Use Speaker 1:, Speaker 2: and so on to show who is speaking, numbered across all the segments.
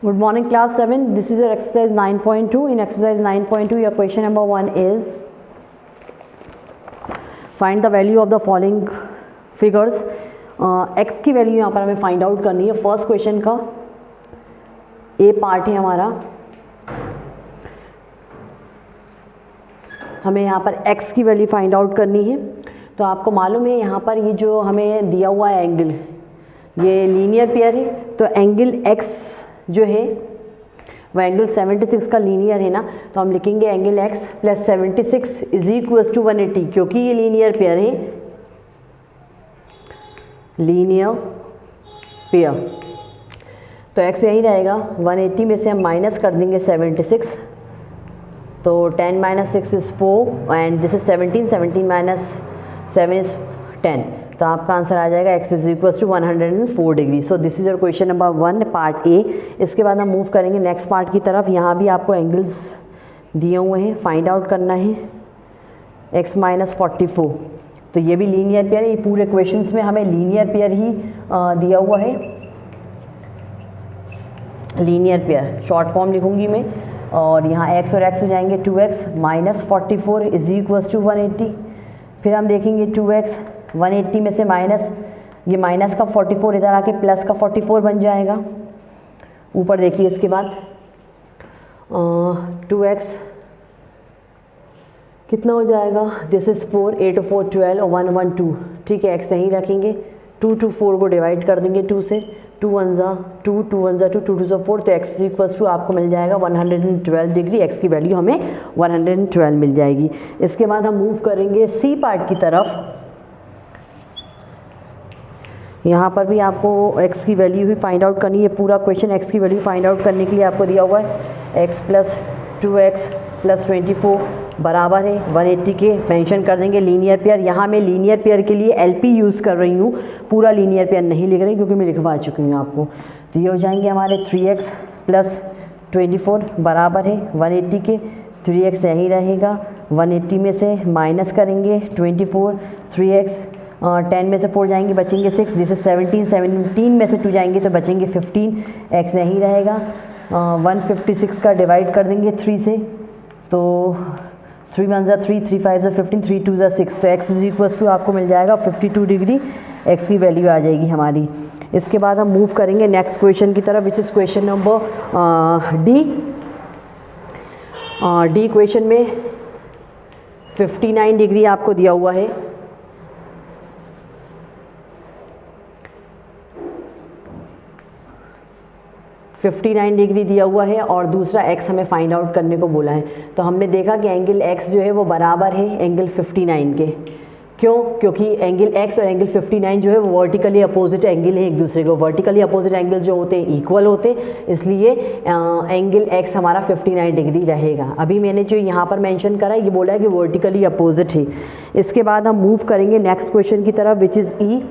Speaker 1: Good morning class 7. This is your exercise 9.2. In exercise 9.2 your question number 1 is find the value of the following figures. x की value यहाँ पर हमें find out करनी है. First question का ए part है हमारा. हमें यहाँ पर x की वैल्यू फाइंड आउट करनी है. तो आपको मालूम है यहाँ पर ये जो हमें दिया हुआ है एंगल, ये लीनियर पेयर है. तो एंगल x जो है वो एंगल 76 का लीनियर है ना. तो हम लिखेंगे angle x plus 76 is equals to 180, क्योंकि ये लीनियर पेयर है. लीनियर पेयर तो x यही रहेगा. 180 में से हम माइनस कर देंगे 76. तो 10 minus 6 is 4 and this is 17. 17 minus 7 is 10. तो आपका आंसर आ जाएगा x is equals to 104 degree. So this is your question number 1 part A. इसके बाद हम मूव करेंगे नेक्स्ट पार्ट की तरफ. यहाँ भी आपको एंगल्स दिए हुए हैं, फाइंड आउट करना है. x minus 44. तो ये भी लीनियर पेयर है. ये पूरे क्वेश्चंस में हमें लीनियर पेयर ही दिया हुआ है. लीनियर पेयर शॉर्ट फॉर्म लिखूंगी मैं, और यहाँ x और x हो जाएंगे 2x minus 44 is equals to 180. फिर हम देखेंगे 2x 180 में से माइनस, ये माइनस का 44 इधर आके प्लस का 44 बन जाएगा. ऊपर देखिए इसके बाद 2x कितना हो जाएगा. दिस इज़ 4, 8 4 12 और 1 1 2. ठीक है, x यहीं रखेंगे. 2 2 4 को डिवाइड कर देंगे 2 से. 2 1 ज़ा 2, 2 1 ज़ा 2, 2 2 ज़ा 4. तो x इक्वल्स टू आपको मिल जाएगा 112 डिग्री. x की वैल्यू हमें 112 मिल जाएगी. इसके बाद हम मूव करेंगे सी पार्ट की तरफ. यहाँ पर भी आपको x की वैल्यू ही फाइंड आउट करनी है. पूरा क्वेश्चन x की वैल्यू फाइंड आउट करने के लिए आपको दिया हुआ है. x प्लस 2x प्लस 24 बराबर है 180 के. मेंशन कर देंगे लीनियर पेयर. यहाँ मैं लीनियर पेयर के लिए LP यूज़ कर रही हूँ, पूरा लीनियर पेयर नहीं लिख रही क्योंकि मैं लिखवा चुकी हूँ आपको. तो ये हो जाएंगे हमारे 3x प्लस 24 बराबर है 180 के. 3x यही रहेगा. 180 में से माइनस करेंगे 24. 3x 10 में से 4 जाएंगे, बचेंगे 6. जैसे 17 17 में से 2 जाएंगे तो बचेंगे 15. x यही रहेगा. 156 का डिवाइड कर देंगे 3 से. तो 3 1 ज़ा 3, 3 5 ज़ा 15, 3 2 ज़ा 6. तो x इज इक्वल्स टू आपको मिल जाएगा 52 डिग्री. x की वैल्यू आ जाएगी हमारी. इसके बाद हम मूव करेंगे नेक्स्ट क्वेश्चन की तरफ, which is question number D. D question में 59 डिग्री आपको दिया हुआ है. डिग्री दिया हुआ है और दूसरा x हमें फाइंड आउट करने को बोला है. तो हमने देखा कि एंगल x जो है वो बराबर है एंगल 59 के. क्यों? क्योंकि एंगल x और एंगल 59 जो है वो वर्टिकली अपोजिट एंगल है एक दूसरे को. वर्टिकली अपोजिट एंगल जो होते हैं इक्वल होते हैं, इसलिए एंगल x हमारा 59 डिग्री रहेगा. अभी मैंने जो यहाँ पर मेंशन करा ये बोला है कि वर्टिकली अपोजिट है. इसके बाद हम मूव करेंगे नेक्स्ट क्वेश्चन की तरफ, विच इज़ ई.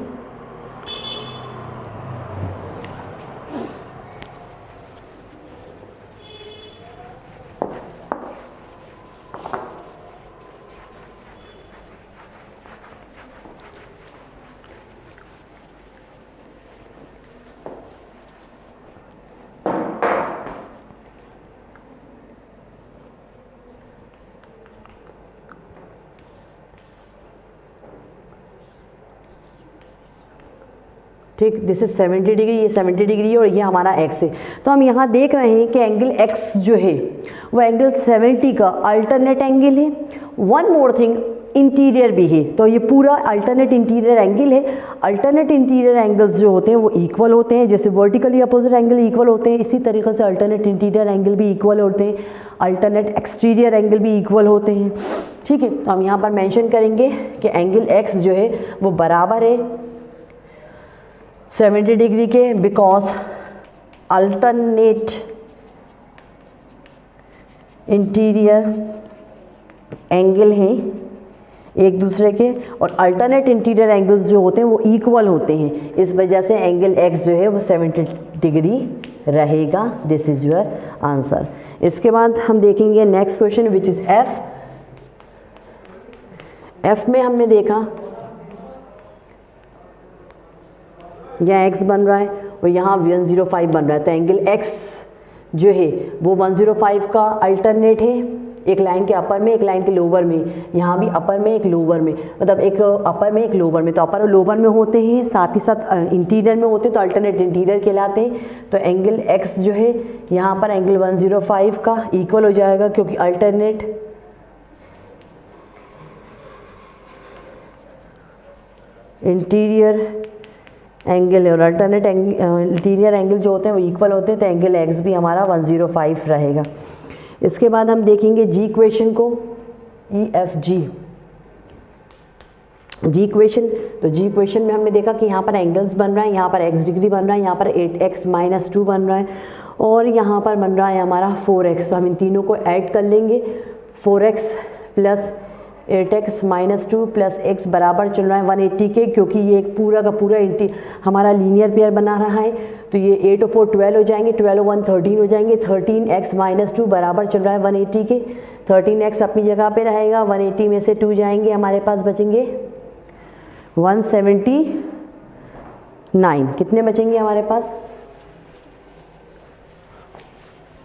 Speaker 1: ठीक, दिस इज 70 डिग्री. ये 70 डिग्री है और ये हमारा x है. तो हम यहाँ देख रहे हैं कि एंगल x जो है वो एंगल 70 का अल्टरनेट एंगल है. वन मोर थिंग, इंटीरियर भी है. तो ये पूरा अल्टरनेट इंटीरियर एंगल है. अल्टरनेट इंटीरियर एंगल्स जो होते हैं वो इक्वल होते हैं. जैसे वर्टिकली अपोजिट एंगल इक्वल होते हैं, इसी तरीके से अल्टरनेट इंटीरियर एंगल भी इक्वल होते हैं. अल्टरनेट एक्सटीरियर एंगल भी इक्वल होते हैं. ठीक है, तो हम यहाँ पर मेंशन करेंगे कि एंगल x जो है वो बराबर है 70 डिग्री के, बिकॉज अल्टरनेट इंटीरियर एंगल हैं एक दूसरे के, और अल्टरनेट इंटीरियर एंगल्स जो होते हैं वो इक्वल होते हैं. इस वजह से एंगल x जो है वो 70 डिग्री रहेगा. This is your answer. इसके बाद हम देखेंगे next question, which is f. f में हमने देखा यहाँ x बन रहा है और यहाँ 105 बन रहा है. तो एंगल x जो है वो 105 का अल्टरनेट है, एक लाइन के अपर में एक लाइन के लोअर में, यहाँ भी अपर में एक लोअर में, मतलब एक अपर में एक लोअर में, तो अपर और लोअर में होते हैं, साथ ही साथ इंटीरियर में होते हैं तो अल्टरनेट इंटीरियर कहलाते हैं। तो एंगल x जो है यहाँ पर एंगल 105 का इक्वल हो जाएगा, क्योंकि अल्टरनेट इंटीरियर एंगल है और अल्टरनेट इंटीरियर एंगल जो होते हैं वो इक्वल होते हैं, तो एंगल x भी हमारा 105 रहेगा। इसके बाद हम देखेंगे जी इक्वेशन को, EFG जी इक्वेशन। तो जी इक्वेशन में हमने देखा कि यहाँ पर एंगल्स बन रहा है, यहाँ पर x डिग्री बन रहा है, यहाँ पर 8x - 2 बन रहा है और यहाँ पर बन रहा है हमारा 4x। तो हम इन तीनों को ऐड कर लेंगे, 4x + 8x - 2 + x बराबर चल रहा है 180 के, क्योंकि ये एक पूरा का पूरा हमारा लीनियर पेयर बना रहा है। तो ये 8 और 4 12 हो जाएंगे, 12 और 1 13 हो जाएंगे, 13x - 2 बराबर चल रहा है 180 के। 13x अपनी जगह पे रहेगा, 180 में से 2 जाएंगे, हमारे पास बचेंगे 179। कितने बचेंगे हमारे पास?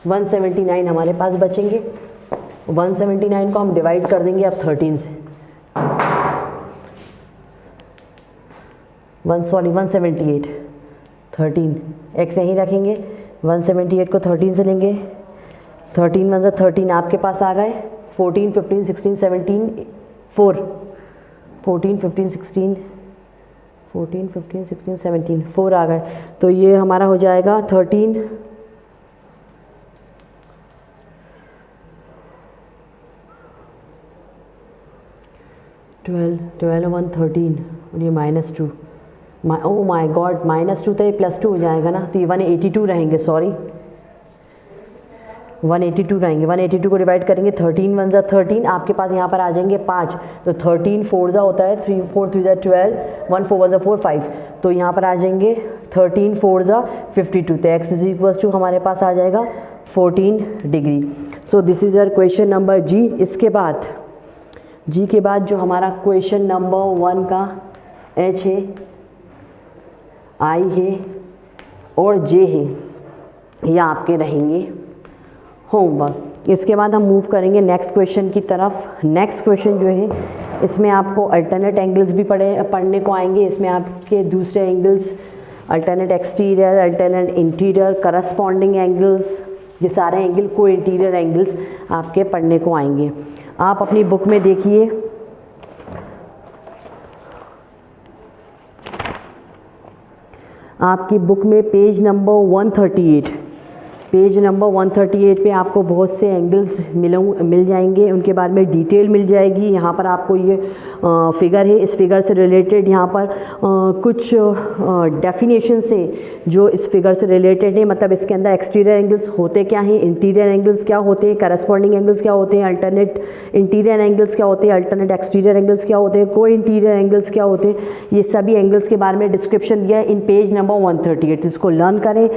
Speaker 1: 179 हमारे पास बचेंगे। 179 को हम डिवाइड कर देंगे अब 13 से, 178, 13 x यहीं रखेंगे, 178 को 13 से लेंगे, 13 मतलब 13 आपके पास आ गए, 14 15 16 17 4, 14 15 16 14 15 16 17 4 आ गए। तो ये हमारा हो जाएगा 13 12 12 1 13 और ये -2, ओ माय गॉड -2 तो ये +2 हो जाएगा ना, तो ये 182 रहेंगे, सॉरी 182 रहेंगे। 182 को डिवाइड करेंगे, 13 1 ज़ा 13, आपके पास यहाँ पर आ जाएंगे 5, तो 13 4 ज़ा होता है, 3 4 3 ज़ा 12, 1 4 1 ज़ा 4 5, तो यहाँ पर आ जाएंगे 13 4 ज़ा 52, तो x = हमारे पास आ जाएगा 14 डिग्री। So this is your question number G. इसके बाद जी के बाद जो हमारा क्वेश्चन नंबर 1 का H है, I है और J है, ये आपके रहेंगे होमवर्क। इसके बाद हम मूव करेंगे नेक्स्ट क्वेश्चन की तरफ। नेक्स्ट क्वेश्चन जो है इसमें आपको अल्टरनेट एंगल्स भी पढ़ने को आएंगे। इसमें आपके दूसरे angles, alternate exterior, alternate interior, corresponding angles, ये सारे एंगल को इंटीरियर एंगल्स आपके पढ़ने को आएंगे। आप अपनी बुक में देखिए, आपकी बुक में पेज नंबर 138, पेज नंबर 138 पे आपको बहुत से एंगल्स मिल जाएंगे, उनके बारे में डिटेल मिल जाएगी। यहाँ पर आपको ये फिगर है, इस फिगर से रिलेटेड यहाँ पर कुछ डेफिनेशन से जो इस फिगर से रिलेटेड है, मतलब इसके अंदर एक्सटीरियर एंगल्स होते क्या हैं, इंटीरियर एंगल्स क्या होते हैं, करस्पॉन्डिंग एंगल्स क्या होते हैं, अल्टरनेट इंटीरियर एंगल्स क्या होते हैं, अल्टरनेट एक्सटीरियर एंगल्स क्या होते हैं, को इंटीरियर एंगल्स क्या होते हैं, ये सभी एंगल्स के बारे में डिस्क्रिप्शन दिया है इन पेज नंबर 138। इसको लर्न करें,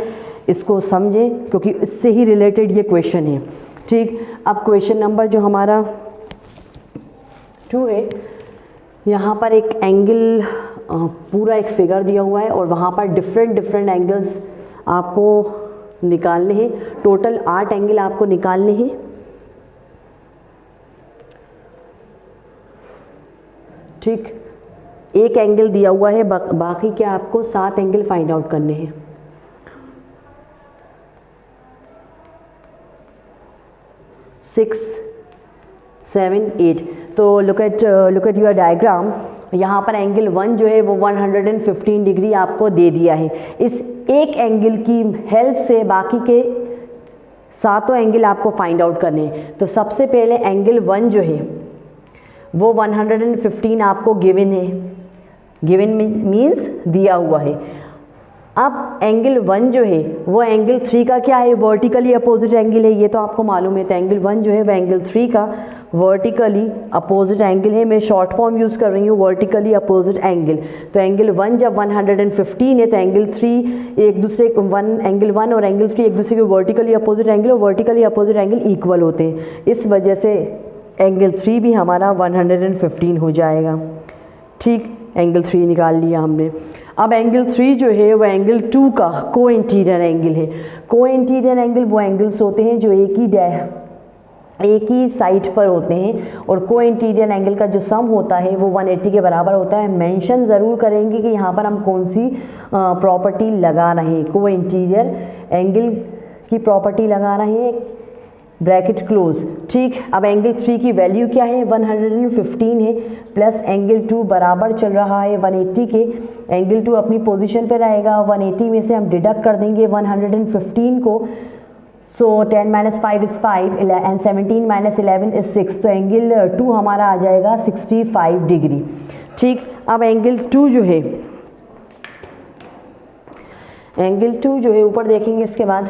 Speaker 1: इसको समझें, क्योंकि इससे ही रिलेटेड ये क्वेश्चन है। ठीक, अब क्वेश्चन नंबर जो हमारा 2 है, यहाँ पर एक एंगल पूरा एक फिगर दिया हुआ है और वहाँ पर डिफरेंट एंगल्स आपको निकालने हैं। टोटल 8 एंगल आपको निकालने हैं। ठीक, एक एंगल दिया हुआ है, बाकी क्या आपको 7 एंगल फाइंड आउट करने हैं। 6 7 8। तो लुक एट योर डायग्राम। यहाँ पर एंगल 1 जो है वो 115 डिग्री आपको दे दिया है। इस एक एंगल की हेल्प से बाकी के 7 एंगल आपको फाइंड आउट करने हैं। तो सबसे पहले एंगल 1 जो है वो 115 आपको गिवन है, गिवन मीन्स दिया हुआ है। अब एंगल 1 जो है वो एंगल 3 का क्या है, वर्टिकली अपोजिट एंगल है, ये तो आपको मालूम है। तो एंगल 1 जो है वह एंगल 3 का वर्टिकली अपोजिट एंगल है। मैं शॉर्ट फॉर्म यूज़ कर रही हूँ, वर्टिकली अपोजिट एंगल। तो एंगल 1 जब 115 है तो एंगल 3 एक दूसरे को एंगल 1 और एंगल 3 एक दूसरे के वर्टिकली अपोजिट एंगल और वर्टिकली अपोजिट एंगल इक्वल होते हैं। इस वजह से एंगल 3 भी हमारा 115 हो जाएगा। ठीक, एंगल 3 निकाल लिया हमने। अब एंगल 3 जो है वो एंगल 2 का को इंटीरियर एंगल है। को इंटीरियर एंगल वो एंगल्स होते हैं जो एक ही साइड पर होते हैं, और को इंटीरियर एंगल का जो सम होता है वो 180 के बराबर होता है। मेंशन ज़रूर करेंगे कि यहाँ पर हम कौन सी प्रॉपर्टी लगा रहे हैं। को इंटीरियर एंगल की प्रॉपर्टी लगा रहे हैं, ब्रैकेट क्लोज, ठीक। अब एंगल 3 की वैल्यू क्या है, 115 है, प्लस एंगल 2 बराबर चल रहा है 180 के। एंगल 2 अपनी पोजीशन पे रहेगा, 180 में से हम डिडक्ट कर देंगे 115 को। सो 10 - 5 is 5 एंड 17 - 11 is 6, तो एंगल 2 हमारा आ जाएगा 65 डिग्री, ठीक। अब एंगल 2 जो है, एंगल 2 जो है ऊपर देखेंगे, इसके बाद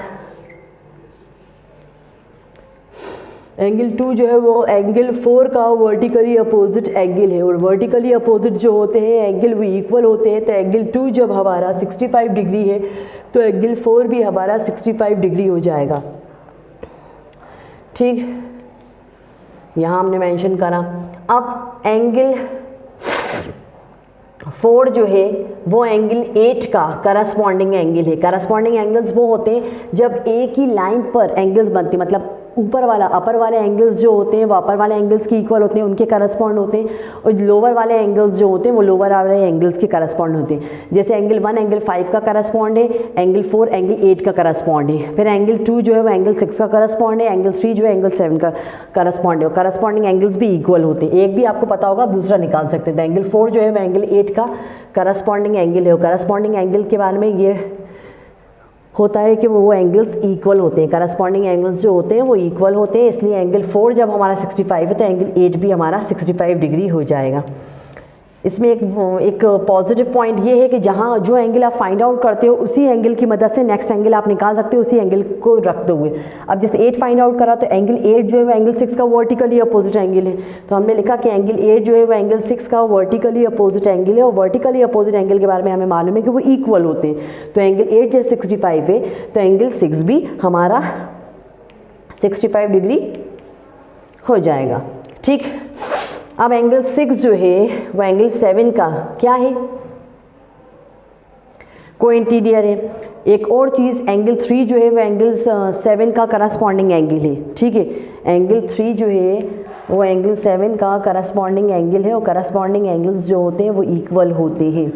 Speaker 1: एंगल 2 जो है वो एंगल 4 का वर्टिकली अपोजिट एंगल है, और वर्टिकली अपोजिट जो होते हैं एंगल वो इक्वल होते हैं। तो एंगल 2 जब हमारा 65 डिग्री है तो एंगल 4 भी हमारा 65 डिग्री हो जाएगा, ठीक। यहाँ हमने मेंशन करा। अब एंगल 4 जो है वो एंगल 8 का करस्पॉन्डिंग एंगल है। करस्पॉन्डिंग एंगल्स वो होते हैं जब एक ही लाइन पर एंगल्स बनते हैं, मतलब ऊपर वाला अपर वाले एंगल्स जो होते हैं वो अपर वाले एंगल्स के इक्वल होते हैं, उनके करस्पॉन्ड होते हैं, और लोअर वाले एंगल्स जो होते हैं वो लोअर वाले एंगल्स के करस्पॉन्ड होते हैं। जैसे एंगल 1 एंगल 5 का करस्पॉन्ड है, एंगल 4 एंगल 8 का करस्पॉन्ड है, फिर एंगल 2 जो है वो एंगल 6 का करस्पॉन्ड है, एंगल 3 जो है एंगल 7 का करस्पॉन्ड है, और करस्पॉन्डिंग एंगल्स भी इक्वल होते हैं। एक भी आपको पता होगा, दूसरा निकाल सकते हैं। तो एंगल 4 जो है वो एंगल 8 का करस्पॉन्डिंग एंगल है, और करस्पॉन्डिंग एंगल के बारे में ये होता है कि वो एंगल्स इक्वल होते हैं। करस्पॉन्डिंग एंगल्स जो होते हैं वो इक्वल होते हैं, इसलिए एंगल 4 जब हमारा 65 है तो एंगल 8 भी हमारा 65 डिग्री हो जाएगा। इसमें एक पॉजिटिव पॉइंट ये है कि जहाँ जो एंगल आप फाइंड आउट करते हो उसी एंगल की मदद से नेक्स्ट एंगल आप निकाल सकते हो, उसी एंगल को रखते हुए। अब जैसे 8 फाइंड आउट करा तो एंगल 8 जो है वो एंगल 6 का वर्टिकली अपोजिट एंगल है, तो हमने लिखा कि एंगल 8 जो है वो एंगल 6 का वर्टिकली अपोजिट एंगल है, और वर्टिकली अपोजिट एंगल के बारे में हमें मालूम है कि वो इक्वल होते हैं। तो एंगल 8 जैसे 65 है तो एंगल 6 भी हमारा 65 डिग्री हो जाएगा, ठीक। अब एंगल 6 जो है वो एंगल 7 का क्या है, को इंटीरियर है। एक और चीज़, एंगल 3 जो है वो एंगल 7 का करस्पॉन्डिंग एंगल है, ठीक है। एंगल 3 जो है वो एंगल 7 का करस्पॉन्डिंग एंगल है, और करस्पॉन्डिंग एंगल्स जो होते हैं वो इक्वल होते हैं।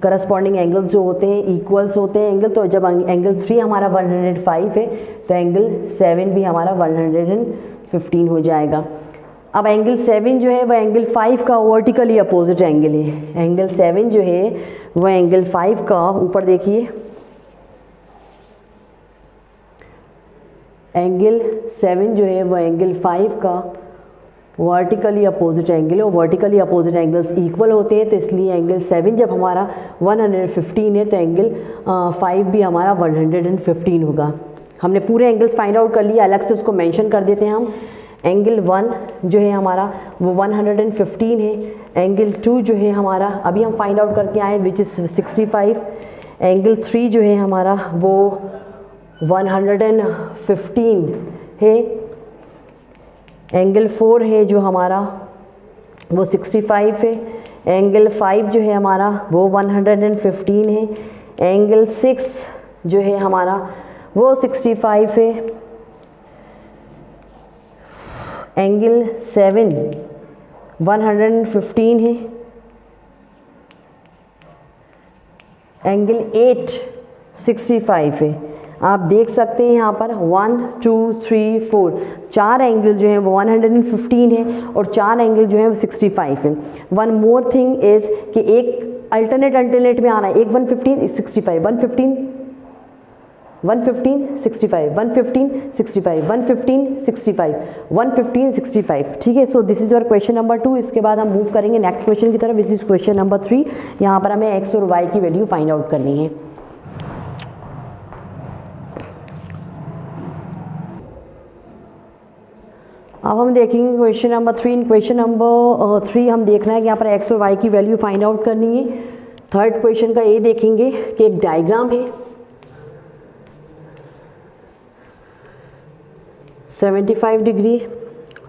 Speaker 1: करस्पॉन्डिंग एंगल्स जो होते हैं इक्वल्स होते हैं एंगल। तो जब एंगल 3 हमारा 105 है तो एंगल 7 भी हमारा 115 हो जाएगा। अब एंगल 7 जो है वह एंगल 5 का वर्टिकली अपोजिट एंगल है। एंगल 7 जो है वह एंगल 5 का, ऊपर देखिए, एंगल 7 जो है वह एंगल 5 का वर्टिकली अपोजिट एंगल है, और वर्टिकली अपोजिट एंगल्स इक्वल होते हैं, तो इसलिए एंगल 7 जब हमारा 115 है तो एंगल 5 भी हमारा 115 होगा। हमने पूरे एंगल्स फाइंड आउट कर लिया, अलग से उसको मेंशन कर देते हैं हम। एंगल 1 जो है हमारा वो 115 है, एंगल 2 जो है हमारा अभी हम फाइंड आउट करके आए विच इज़ 65, एंगल 3 जो है हमारा वो 115 है, एंगल 4 है जो हमारा वो 65 है, एंगल 5 जो है हमारा वो 115 है, एंगल 6 जो है हमारा वो 65 है, एंगल 7 115 है, एंगल 8 65 है। आप देख सकते हैं यहाँ पर 1 2 3 4 4 एंगल जो है वो 115 है और 4 एंगल जो है वो 65 है। वन मोर थिंग इज़ कि एक अल्टरनेट में आना है, एक 115 65 115 65 115 65 115 65 115 65, ठीक है। So this is your question number 2। इसके बाद हम मूव करेंगे नेक्स्ट क्वेश्चन की तरफ, विच इज़ क्वेश्चन नंबर 3। यहाँ पर हमें एक्स और वाई की वैल्यू फाइंड आउट करनी है। अब हम देखेंगे क्वेश्चन नंबर 3। इन क्वेश्चन नंबर 3 हम देखना है कि यहाँ पर एक्स और वाई की वैल्यू फाइंड आउट करनी है। थर्ड क्वेश्चन का ये देखेंगे कि एक डायग्राम है 75 डिग्री,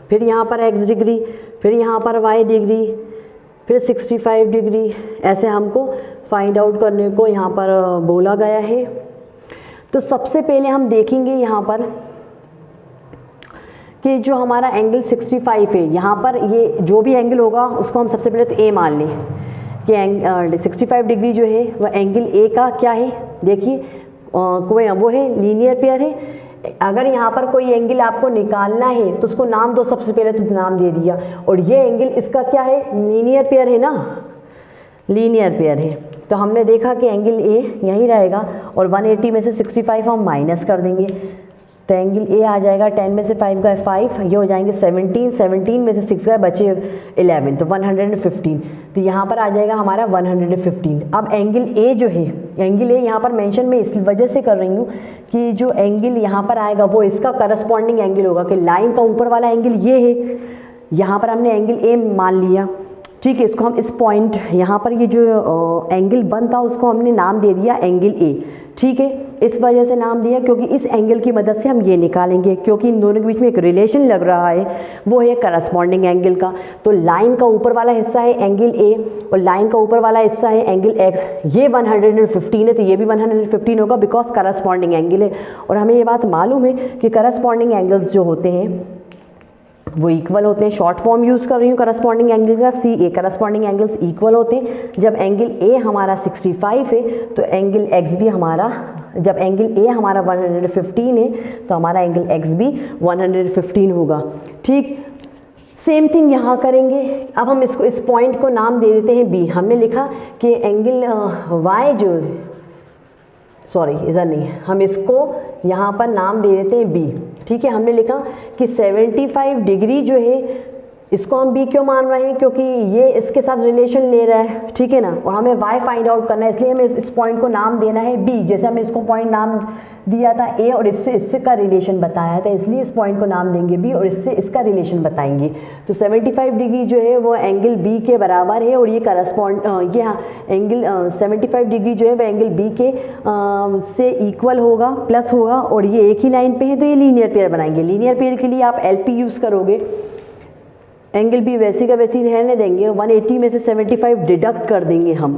Speaker 1: फिर यहाँ पर x डिग्री, फिर यहाँ पर y डिग्री, फिर 65 डिग्री, ऐसे हमको फाइंड आउट करने को यहाँ पर बोला गया है। तो सबसे पहले हम देखेंगे यहाँ पर कि जो हमारा एंगल 65 है, यहाँ पर ये जो भी एंगल होगा उसको हम सबसे पहले तो ए मान लें कि 65 डिग्री जो है वह एंगल ए का क्या है। देखिए वो है लीनियर पेयर है। अगर यहाँ पर कोई एंगल आपको निकालना है तो उसको नाम दो, सबसे पहले तो नाम दे दिया। और ये एंगल इसका क्या है, लीनियर पेयर है ना, लीनियर पेयर है। तो हमने देखा कि एंगल ए यहीं रहेगा और 180 में से 65 हम माइनस कर देंगे तो एंगल ए आ जाएगा 10 में से 5 गए 5, ये हो जाएंगे 17, 17 में से 6 गए बचे 11, तो 115। तो यहाँ पर आ जाएगा हमारा 115। अब एंगल ए जो है, एंगल ए यहाँ पर मेंशन मैं इस वजह से कर रही हूँ कि जो एंगल यहाँ पर आएगा वो इसका करस्पॉन्डिंग एंगल होगा कि लाइन का ऊपर वाला एंगल ये है, यहाँ पर हमने एंगल ए मान लिया, ठीक है। इसको हम इस पॉइंट यहाँ पर ये जो एंगल बनता उसको हमने नाम दे दिया एंगल ए, ठीक है। इस वजह से नाम दिया क्योंकि इस एंगल की मदद से हम ये निकालेंगे, क्योंकि इन दोनों के बीच में एक रिलेशन लग रहा है, वो है करस्पॉन्डिंग एंगल का। तो लाइन का ऊपर वाला हिस्सा है एंगल ए और लाइन का ऊपर वाला हिस्सा है एंगल एक्स। ये 115 है तो ये भी 115 होगा बिकॉज करस्पॉन्डिंग एंगल है। और हमें ये बात मालूम है कि करस्पॉन्डिंग एंगल्स जो होते हैं वो इक्वल होते हैं। शॉर्ट फॉर्म यूज़ कर रही हूँ करस्पॉन्डिंग एंगल का, सी ए। करस्पॉन्डिंग एंगल्स इक्वल होते हैं। जब एंगल ए हमारा 65 है तो एंगल एक्स भी हमारा, जब एंगल ए हमारा 115 है तो हमारा एंगल एक्स भी 115 होगा, ठीक। सेम थिंग यहाँ करेंगे। अब हम इसको, इस पॉइंट को नाम दे देते हैं बी। हमने लिखा कि एंगल वाई जो, सॉरी इधर नहीं, हम इसको यहाँ पर नाम दे देते हैं बी, ठीक है। हमने लिखा कि 75 डिग्री जो है इसको हम बी क्यों मान रहे हैं, क्योंकि ये इसके साथ रिलेशन ले रहा है, ठीक है ना। और हमें वाई फाइंड आउट करना है, इसलिए हमें इस पॉइंट को नाम देना है बी। जैसे हमने इसको पॉइंट नाम दिया था ए और इससे का रिलेशन बताया था, इसलिए इस पॉइंट को नाम देंगे बी और इससे इसका रिलेशन बताएंगे। तो 75 डिग्री जो है वो एंगल बी के बराबर है और ये करस्पॉन्ड ये एंगल 75 डिग्री जो है वो एंगल बी के से इक्वल होगा, प्लस होगा। और ये एक ही लाइन पे है तो ये लीनियर पेयर बनाएंगे। लीनियर पेयर के लिए आप एलपी यूज़ करोगे, एंगल बी वैसी का वैसी रहने देंगे। 180 में से 75 डिडक्ट कर देंगे हम,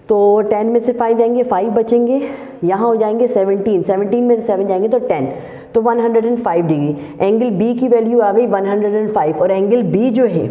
Speaker 1: तो 10 में से 5 जाएंगे, 5 बचेंगे, यहाँ हो जाएंगे 17, 17 में से 7 जाएंगे तो 10, तो 105 डिग्री। एंगल बी की वैल्यू आ गई 105 और एंगल बी जो है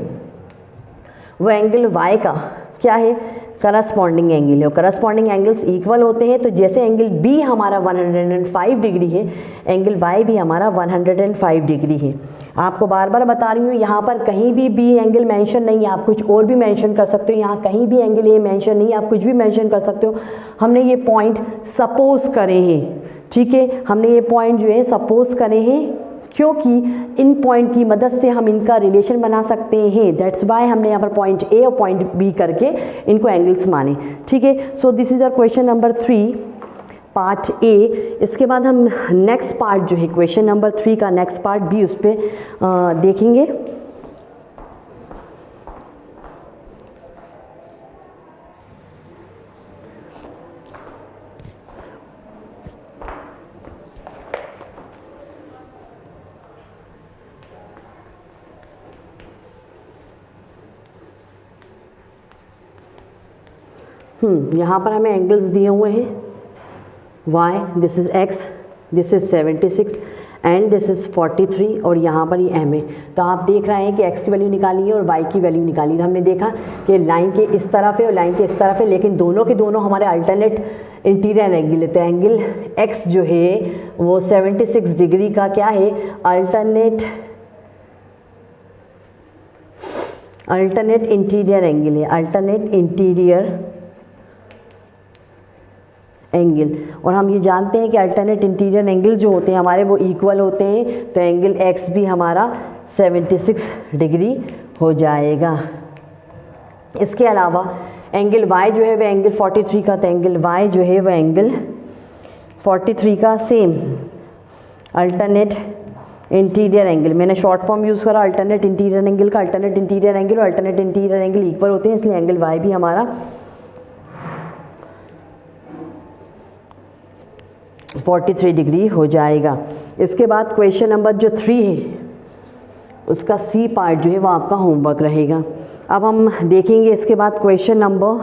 Speaker 1: वो एंगल वाई का क्या है, करस्पॉन्डिंग एंगल है। करस्पॉन्डिंग एंगल्स इक्वल होते हैं, तो जैसे एंगल बी हमारा 105 डिग्री है, एंगल वाई भी हमारा 105 डिग्री है। आपको बार बार बता रही हूँ, यहाँ पर कहीं भी बी एंगल मेंशन नहीं है, आप कुछ और भी मेंशन कर सकते हो। यहाँ कहीं भी एंगल ए मेंशन नहीं है, आप कुछ भी मेंशन कर सकते हो। हमने ये पॉइंट सपोज करे हैं, ठीक है। हमने ये पॉइंट जो है सपोज करे हैं क्योंकि इन पॉइंट की मदद से हम इनका रिलेशन बना सकते हैं। दैट्स वाई हमने यहाँ पर पॉइंट ए और पॉइंट बी करके इनको एंगल्स माने, ठीक है। So this is our question number 3 part A. इसके बाद हम नेक्स्ट पार्ट जो है क्वेश्चन नंबर 3 का नेक्स्ट पार्ट भी उस पर देखेंगे। यहाँ पर हमें एंगल्स दिए हुए हैं, y this is x, this is 76 and this is 43 और यहाँ पर ये m है। तो आप देख रहे हैं कि x की वैल्यू निकाली है और y की वैल्यू निकाली है। हमने देखा कि लाइन के इस तरफ है और लाइन के इस तरफ है, लेकिन दोनों के दोनों हमारे अल्टरनेट इंटीरियर एंगल है। तो एंगल x जो है वो 76 डिग्री का क्या है, अल्टरनेट इंटीरियर एंगल है, अल्टरनेट इंटीरियर एंगल। और हम ये जानते हैं कि अल्टरनेट इंटीरियर एंगल जो होते हैं हमारे वो इक्वल होते हैं, तो एंगल x भी हमारा 76 डिग्री हो जाएगा। इसके अलावा एंगल y जो है वह एंगल 43 का, तो एंगल y जो है वह एंगल 43 का सेम अल्टरनेट इंटीरियर एंगल। मैंने शॉर्ट फॉर्म यूज़ करा अल्टरनेट इंटीरियर एंगल का। अल्टरनेट इंटीरियर एंगल और अल्टरनेट इंटीरियर एंगल इक्वल होते हैं, इसलिए एंगल y भी हमारा 43 डिग्री हो जाएगा। इसके बाद क्वेश्चन नंबर जो 3 है उसका सी पार्ट जो है वो आपका होमवर्क रहेगा। अब हम देखेंगे इसके बाद question number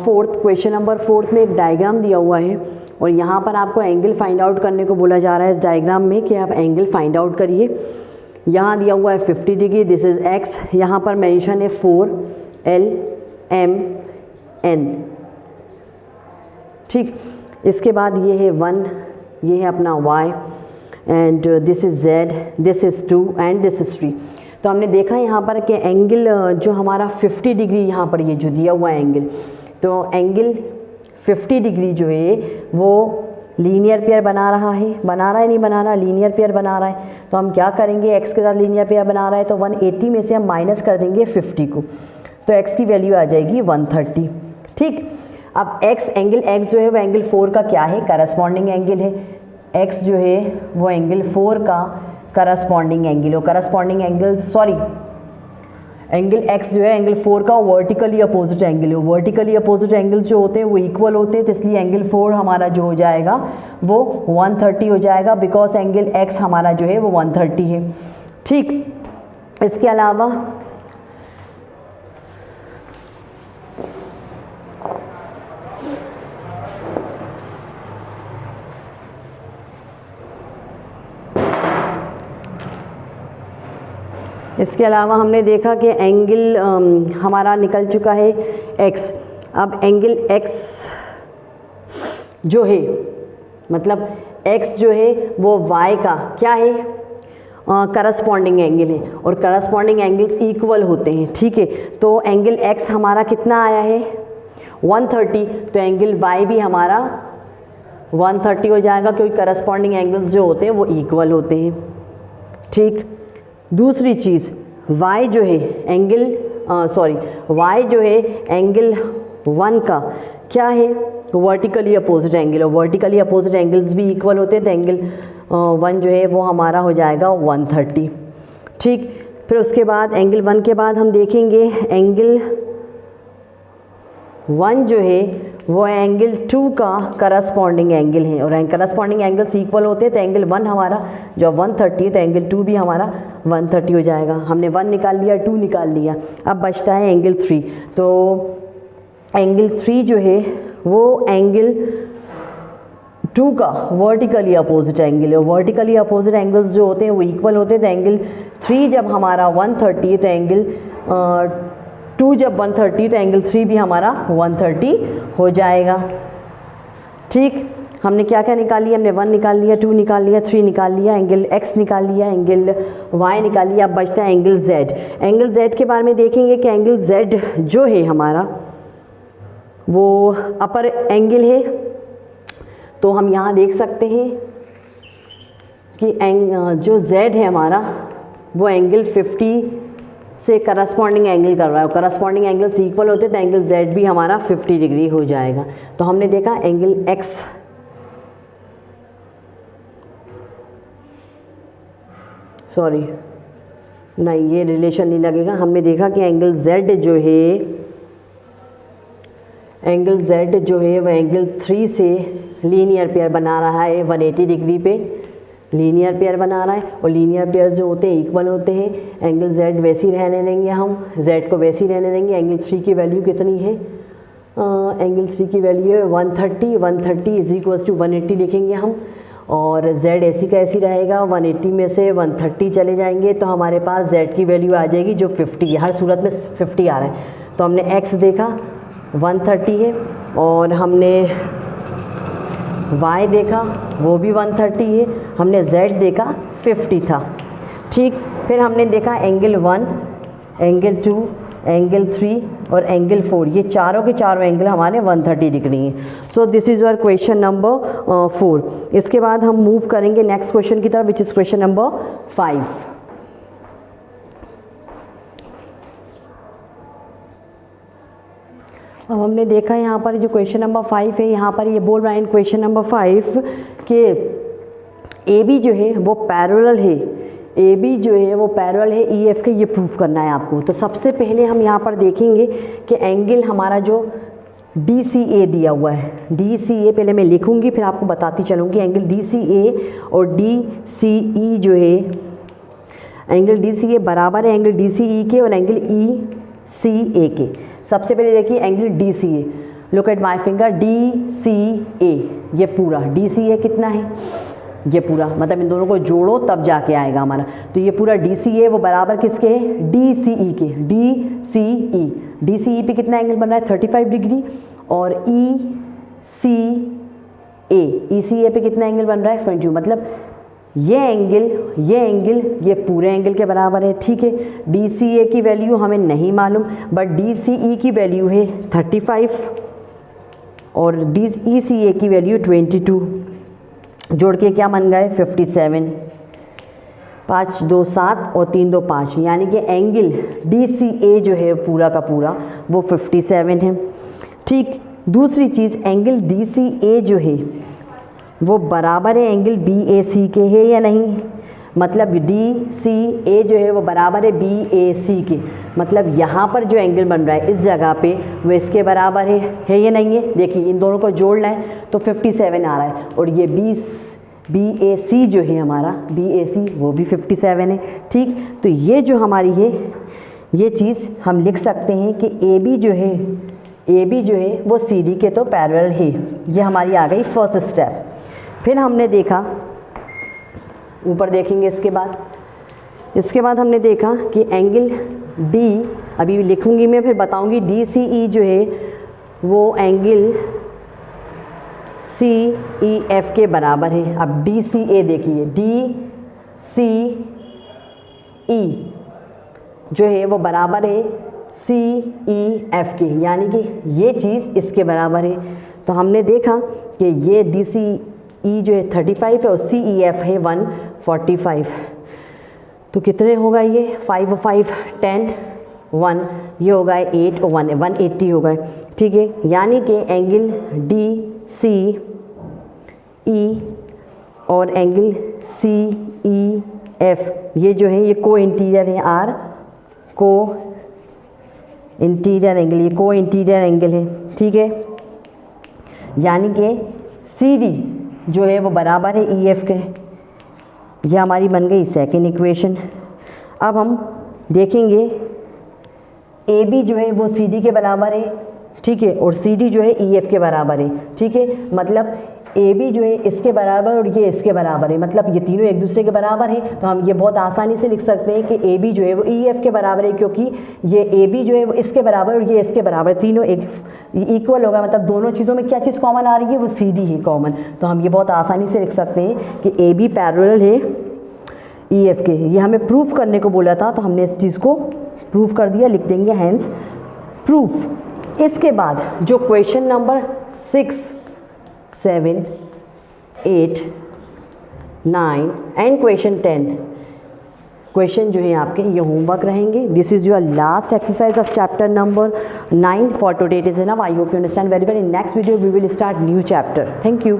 Speaker 1: fourth. Question number fourth में एक डायग्राम दिया हुआ है और यहाँ पर आपको एंगल फाइंड आउट करने को बोला जा रहा है इस डायग्राम में कि आप एंगल फाइंड आउट करिए। यहाँ दिया हुआ है 50 डिग्री, दिस इज़ एक्स, यहाँ पर मेंशन है 4LMN, ठीक। इसके बाद ये है 1, ये है अपना y and this is z, this is 2 and this is 3। तो हमने देखा यहाँ पर कि एंगल जो हमारा 50 डिग्री यहाँ पर ये जो दिया हुआ है एंगल, तो एंगल 50 डिग्री जो है वो लीनियर पेयर बना रहा है नहीं बना रहा, लीनियर पेयर बना रहा है। तो हम क्या करेंगे, x के साथ लीनियर पेयर बना रहा है तो 180 में से हम माइनस कर देंगे 50 को, तो x की वैल्यू आ जाएगी 130, ठीक। अब एंगल x जो है वो एंगल 4 का क्या है, करस्पॉन्डिंग एंगल है। x जो है वो एंगल 4 का करस्पॉन्डिंग एंगल हो, करस्पॉन्डिंग एंगल एंगल x जो है एंगल 4 का वर्टिकली अपोजिट एंगल हो। वर्टिकली अपोजिट एंगल जो होते हैं वो इक्वल होते हैं, तो इसलिए एंगल 4 हमारा जो हो जाएगा वो 130 हो जाएगा, बिकॉज एंगल x हमारा जो है वो 130 है, ठीक। इसके अलावा हमने देखा कि एंगल हमारा निकल चुका है x। अब एंगल x जो है मतलब x जो है वो y का क्या है, करस्पॉन्डिंग एंगल है और करस्पॉन्डिंग एंगल्स इक्वल होते हैं, ठीक है। तो एंगल x हमारा कितना आया है 130, तो एंगल y भी हमारा 130 हो जाएगा, क्योंकि करस्पॉन्डिंग एंगल्स जो होते हैं वो इक्वल होते हैं, ठीक। दूसरी चीज़ y जो है एंगल y जो है एंगल 1 का क्या है, वर्टिकली अपोजिट एंगल, और वर्टिकली अपोजिट एंगल्स भी इक्वल होते हैं, तो एंगल 1 जो है वो हमारा हो जाएगा 130, ठीक। फिर उसके बाद एंगल 1 के बाद हम देखेंगे एंगल 1 जो है वो एंगल 2 का करस्पॉन्डिंग एंगल है, और करस्पॉन्डिंग एंगल्स इक्वल होते हैं, तो एंगल 1 हमारा जो 130 है तो एंगल 2 भी हमारा 130 हो जाएगा। हमने 1 निकाल लिया, 2 निकाल लिया, अब बचता है एंगल 3। तो एंगल 3 जो है वो एंगल 2 का वर्टिकली अपोजिट एंगल है, वर्टिकली अपोजिट एंगल्स जो होते हैं वो इक्वल होते हैं, तो एंगल 3 जब हमारा 130 है तो एंगल 2 जब 130 तो एंगल 3 भी हमारा 130 हो जाएगा, ठीक। हमने क्या क्या निकाल लिया, हमने 1 निकाल लिया, 2 निकाल लिया, 3 निकाल लिया, एंगल x निकाल लिया, एंगल y निकाल लिया, अब बचता है एंगल z। एंगल z के बारे में देखेंगे कि एंगल z जो है हमारा वो अपर एंगल है, तो हम यहाँ देख सकते हैं कि जो z है हमारा वो एंगल 50 से करस्पॉन्डिंग एंगल कर रहा है, करस्पॉन्डिंग एंगल्स इक्वल होते हैं, तो एंगल z भी हमारा 50 डिग्री हो जाएगा। तो हमने देखा एंगल x नहीं ये रिलेशन नहीं लगेगा। हमने देखा कि एंगल z जो है वह एंगल 3 से लीनियर पेयर बना रहा है, 180 डिग्री पे लीनियर पेयर बना रहा है, और लीनियर पेयर जो होते हैं इक्वल होते हैं। एंगल z वैसे ही रहने देंगे, हम z को वैसे ही रहने देंगे। एंगल 3 की वैल्यू कितनी है, एंगल 3 की वैल्यू है 130 इज इक्वल्स टू 180 लिखेंगे हम, और z ऐसी का ऐसी रहेगा, 180 में से 130 चले जाएंगे तो हमारे पास z की वैल्यू आ जाएगी जो 50 है, हर सूरत में 50 आ रहा है। तो हमने x देखा 130 है, और हमने y देखा वो भी 130 है, हमने z देखा 50 था, ठीक। फिर हमने देखा एंगल 1, एंगल 2, एंगल 3 और एंगल 4, ये चारों के चारों एंगल हमारे 130 डिग्री हैं। सो this is your question number 4। इसके बाद हम मूव करेंगे नेक्स्ट क्वेश्चन की तरफ, विच इज़ क्वेश्चन नंबर 5। अब हमने देखा यहाँ पर जो क्वेश्चन नंबर 5 है, यहाँ पर ये बोल रहा है इन क्वेश्चन नंबर 5 कि AB जो है वो पैरेलल है, AB जो है वो पैरेलल है EF के, ये प्रूफ करना है आपको। तो सबसे पहले हम यहाँ पर देखेंगे कि एंगल हमारा जो DCA दिया हुआ है, DCA पहले मैं लिखूँगी फिर आपको बताती चलूँगी। एंगल DCA और DCE जो है, एंगल DCA बराबर है एंगल DCE के, और एंगल सी ए के। सबसे पहले देखिए angle D C A, look at my finger, D C A, ये पूरा डी सी ए कितना है, ये पूरा, मतलब इन दोनों को जोड़ो तब जाके आएगा हमारा। तो ये पूरा डी सी ए वो बराबर किसके है, डी सी ई के, डी सी ई, डी सी ई पे कितना एंगल बन रहा है 35 डिग्री, और ई सी ए पे कितना एंगल बन रहा है 22, मतलब ये एंगल ये पूरे एंगल के बराबर है। ठीक है, डी सी ए की वैल्यू हमें नहीं मालूम, बट डी सी ई की वैल्यू है 35 और डी ई सी ए की वैल्यू 22, जोड़ के क्या बन गए 57, 5 2 7 और 3 2 5, यानी कि एंगल डी सी ए जो है पूरा का पूरा वो 57 है। ठीक, दूसरी चीज़ एंगल डी सी ए जो है वो बराबर है एंगल बी ए सी के, है या नहीं, मतलब डी सी ए जो है वो बराबर है बी ए सी के, मतलब यहाँ पर जो एंगल बन रहा है इस जगह पे वो इसके बराबर है या नहीं है। देखिए इन दोनों को जोड़ना है तो 57 आ रहा है, और ये बी ए सी जो है हमारा बी ए सी वो भी 57 है। ठीक, तो ये जो हमारी है ये चीज़ हम लिख सकते हैं कि ए बी जो है वो सी डी के तो पैरेलल है। ये हमारी आ गई फर्स्ट स्टेप। फिर हमने देखा, ऊपर देखेंगे इसके बाद हमने देखा कि एंगल डी, अभी भी लिखूंगी मैं फिर बताऊंगी, डी सी ई जो है वो एंगल सी ई एफ के बराबर है। अब डी सी ए देखिए, डी सी ई जो है वो बराबर है सी ई एफ के, यानी कि ये चीज़ इसके बराबर है। तो हमने देखा कि ये डी सी ई जो है 35 है और सी ई एफ है 145, तो कितने होगा ये 5 और 5 10 1, ये होगा 8 और 1 180 होगा। ठीक है, यानी कि एंगल डी सी ई और एंगल सी ई एफ ये जो है ये को इंटीरियर है, आर को इंटीरियर एंगल, ये को इंटीरियर एंगल है। ठीक है, यानी कि सी डी जो है वो बराबर है ई एफ के। ये हमारी बन गई सेकेंड इक्वेशन। अब हम देखेंगे ए बी जो है वो सी डी के बराबर है। ठीक है, और सी डी जो है ई एफ के बराबर है। ठीक है, मतलब ए बी जो है इसके बराबर और ये इसके बराबर है, मतलब ये तीनों एक दूसरे के बराबर है। तो हम ये बहुत आसानी से लिख सकते हैं कि ए बी जो है वो ई एफ के बराबर है, क्योंकि ये ए बी जो है वो इसके बराबर और ये इसके बराबर, तीनों एक इक्वल होगा, मतलब दोनों चीज़ों में क्या चीज़ कॉमन आ रही है, वो सी डी है कॉमन। तो हम ये बहुत आसानी से लिख सकते हैं कि ए बी पैरेलल है ई एफ के। ये हमें प्रूफ करने को बोला था, तो हमने इस चीज़ को प्रूफ कर दिया, लिख देंगे हैंस प्रूफ। इसके बाद जो question number 6 7 8 9 and question 10 question जो है आपके ये होमवर्क रहेंगे। This is your last exercise of chapter number 9 for today. It is enough. I hope you understand very well. In next video we will start new chapter. Thank you.